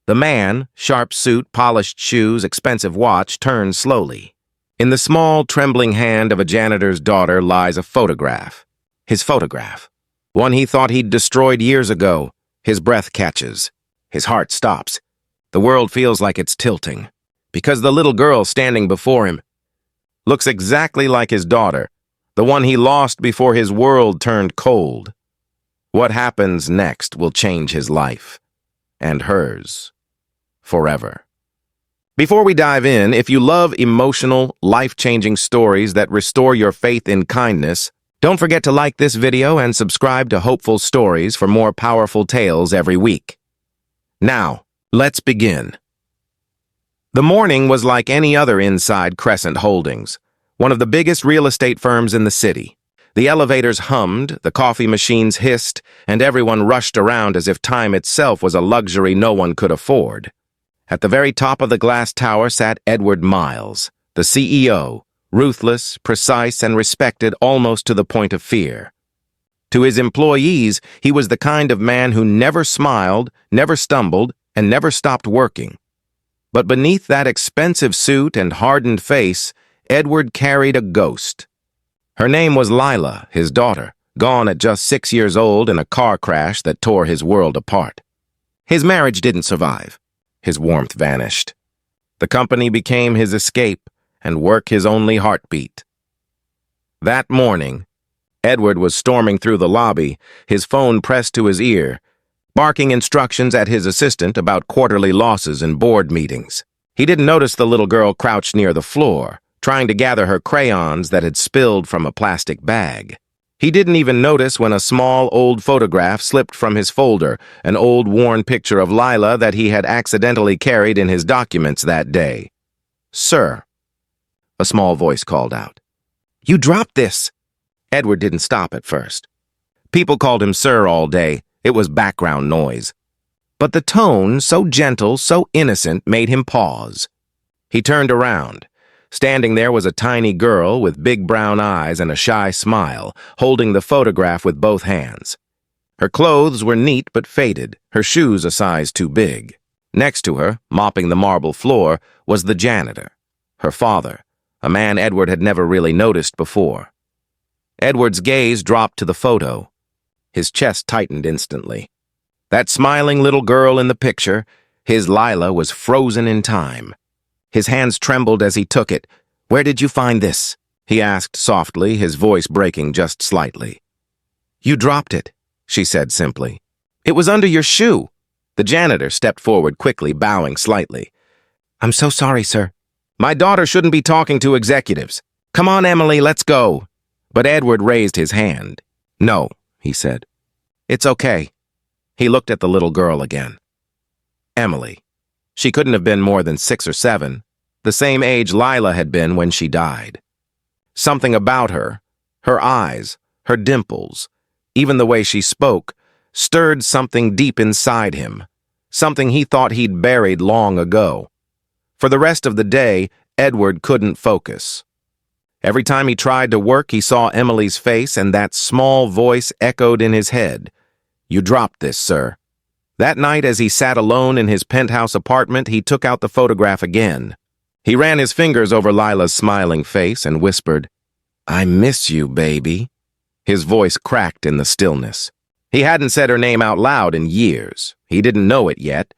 The man, sharp suit, polished shoes, expensive watch, turns slowly. In the small, trembling hand of a janitor's daughter lies a photograph. His photograph. One he thought he'd destroyed years ago. His breath catches. His heart stops. The world feels like it's tilting. Because the little girl standing before him looks exactly like his daughter, the one he lost before his world turned cold. What happens next will change his life. And hers. Forever. Before we dive in, if you love emotional, life-changing stories that restore your faith in kindness, don't forget to like this video and subscribe to Hopeful Stories for more powerful tales every week. Now, let's begin. The morning was like any other inside Crescent Holdings, one of the biggest real estate firms in the city. The elevators hummed, the coffee machines hissed, and everyone rushed around as if time itself was a luxury no one could afford. At the very top of the glass tower sat Edward Miles, the CEO, ruthless, precise, and respected almost to the point of fear. To his employees, he was the kind of man who never smiled, never stumbled, and never stopped working. But beneath that expensive suit and hardened face, Edward carried a ghost. Her name was Lila, his daughter, gone at just 6 years old in a car crash that tore his world apart. His marriage didn't survive. His warmth vanished. The company became his escape, and work his only heartbeat. That morning, Edward was storming through the lobby, his phone pressed to his ear, barking instructions at his assistant about quarterly losses and board meetings. He didn't notice the little girl crouched near the floor, trying to gather her crayons that had spilled from a plastic bag. He didn't even notice when a small, old photograph slipped from his folder, an old, worn picture of Lila that he had accidentally carried in his documents that day. "Sir," a small voice called out. "You dropped this!" Edward didn't stop at first. People called him sir all day. It was background noise. But the tone, so gentle, so innocent, made him pause. He turned around. Standing there was a tiny girl with big brown eyes and a shy smile, holding the photograph with both hands. Her clothes were neat but faded, her shoes a size too big. Next to her, mopping the marble floor, was the janitor, her father, a man Edward had never really noticed before. Edward's gaze dropped to the photo. His chest tightened instantly. That smiling little girl in the picture, his Lila, was frozen in time. His hands trembled as he took it. "Where did you find this?" he asked softly, his voice breaking just slightly. "You dropped it," she said simply. "It was under your shoe." The janitor stepped forward quickly, bowing slightly. "I'm so sorry, sir. My daughter shouldn't be talking to executives. Come on, Emily, let's go." But Edward raised his hand. "No," he said. "It's okay." He looked at the little girl again. Emily. She couldn't have been more than 6 or 7, the same age Lila had been when she died. Something about her, her eyes, her dimples, even the way she spoke, stirred something deep inside him, something he thought he'd buried long ago. For the rest of the day, Edward couldn't focus. Every time he tried to work, he saw Emily's face, and that small voice echoed in his head. "You dropped this, sir." That night, as he sat alone in his penthouse apartment, he took out the photograph again. He ran his fingers over Lila's smiling face and whispered, "I miss you, baby." His voice cracked in the stillness. He hadn't said her name out loud in years. He didn't know it yet.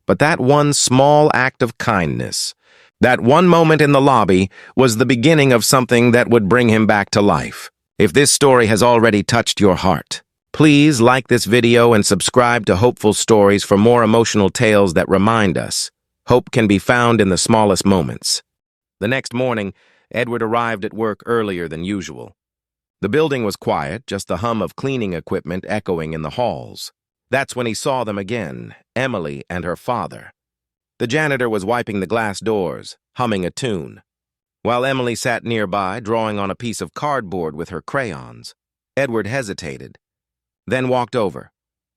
But that one small act of kindness, that one moment in the lobby, was the beginning of something that would bring him back to life. If this story has already touched your heart, please like this video and subscribe to Hopeful Stories for more emotional tales that remind us hope can be found in the smallest moments. The next morning, Edward arrived at work earlier than usual. The building was quiet, just the hum of cleaning equipment echoing in the halls. That's when he saw them again, Emily and her father. The janitor was wiping the glass doors, humming a tune, while Emily sat nearby, drawing on a piece of cardboard with her crayons. Edward hesitated, then walked over.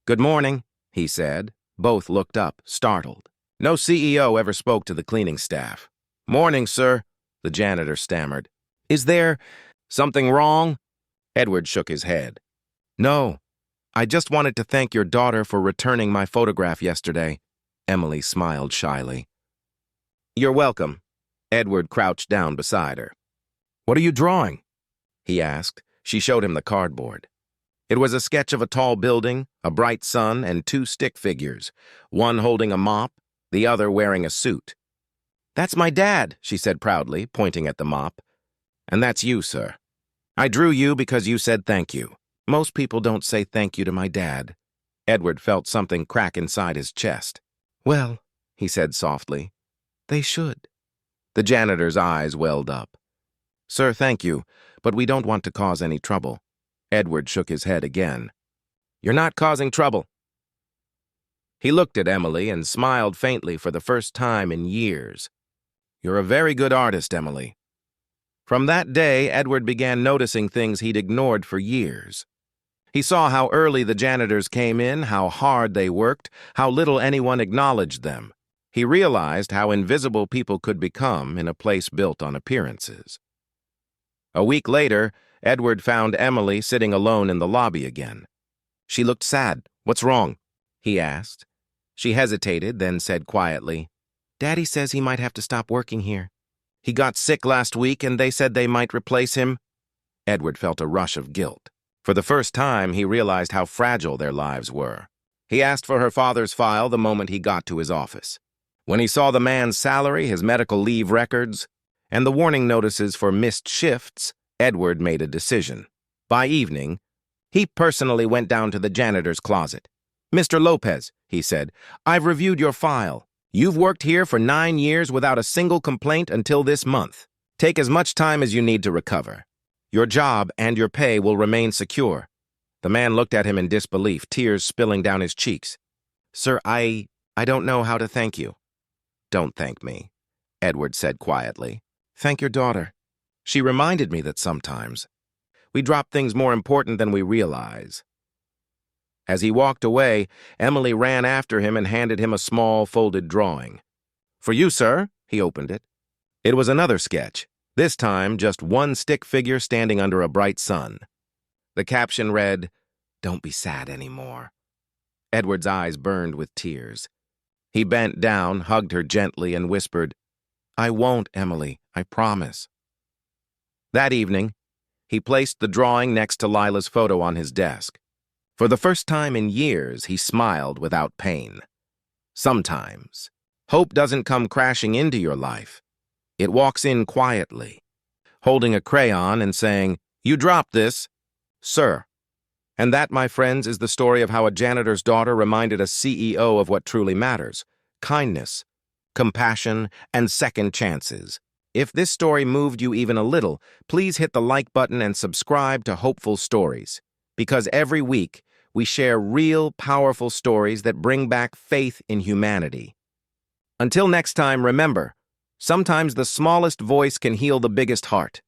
"Good morning," he said. Both looked up, startled. No CEO ever spoke to the cleaning staff. "Morning, sir," the janitor stammered. "Is there something wrong?" Edward shook his head. "No. I just wanted to thank your daughter for returning my photograph yesterday." Emily smiled shyly. "You're welcome." Edward crouched down beside her. "What are you drawing?" he asked. She showed him the cardboard. It was a sketch of a tall building, a bright sun, and two stick figures, one holding a mop, the other wearing a suit. "That's my dad," she said proudly, pointing at the mop. "And that's you, sir. I drew you because you said thank you. Most people don't say thank you to my dad." Edward felt something crack inside his chest. "Well," he said softly, "they should." The janitor's eyes welled up. "Sir, thank you, but we don't want to cause any trouble." Edward shook his head again. "You're not causing trouble." He looked at Emily and smiled faintly for the first time in years. "You're a very good artist, Emily." From that day, Edward began noticing things he'd ignored for years. He saw how early the janitors came in, how hard they worked, how little anyone acknowledged them. He realized how invisible people could become in a place built on appearances. A week later, Edward found Emily sitting alone in the lobby again. She looked sad. "What's wrong?" he asked. She hesitated, then said quietly, "Daddy says he might have to stop working here. He got sick last week and they said they might replace him." Edward felt a rush of guilt. For the first time, he realized how fragile their lives were. He asked for her father's file the moment he got to his office. When he saw the man's salary, his medical leave records, and the warning notices for missed shifts, Edward made a decision. By evening, he personally went down to the janitor's closet. "Mr. Lopez," he said, "I've reviewed your file. You've worked here for 9 years without a single complaint until this month. Take as much time as you need to recover. Your job and your pay will remain secure." The man looked at him in disbelief, tears spilling down his cheeks. "Sir, I don't know how to thank you." "Don't thank me," Edward said quietly. "Thank your daughter. She reminded me that sometimes we drop things more important than we realize." As he walked away, Emily ran after him and handed him a small, folded drawing. "For you, sir." He opened it. It was another sketch, this time just one stick figure standing under a bright sun. The caption read, "Don't be sad anymore." Edward's eyes burned with tears. He bent down, hugged her gently, and whispered, "I won't, Emily, I promise." That evening, he placed the drawing next to Lila's photo on his desk. For the first time in years, he smiled without pain. Sometimes, hope doesn't come crashing into your life. It walks in quietly, holding a crayon and saying, "You dropped this, sir." And that, my friends, is the story of how a janitor's daughter reminded a CEO of what truly matters: kindness, compassion, and second chances. If this story moved you even a little, please hit the like button and subscribe to Hopeful Stories, because every week we share real, powerful stories that bring back faith in humanity. Until next time, remember, sometimes the smallest voice can heal the biggest heart.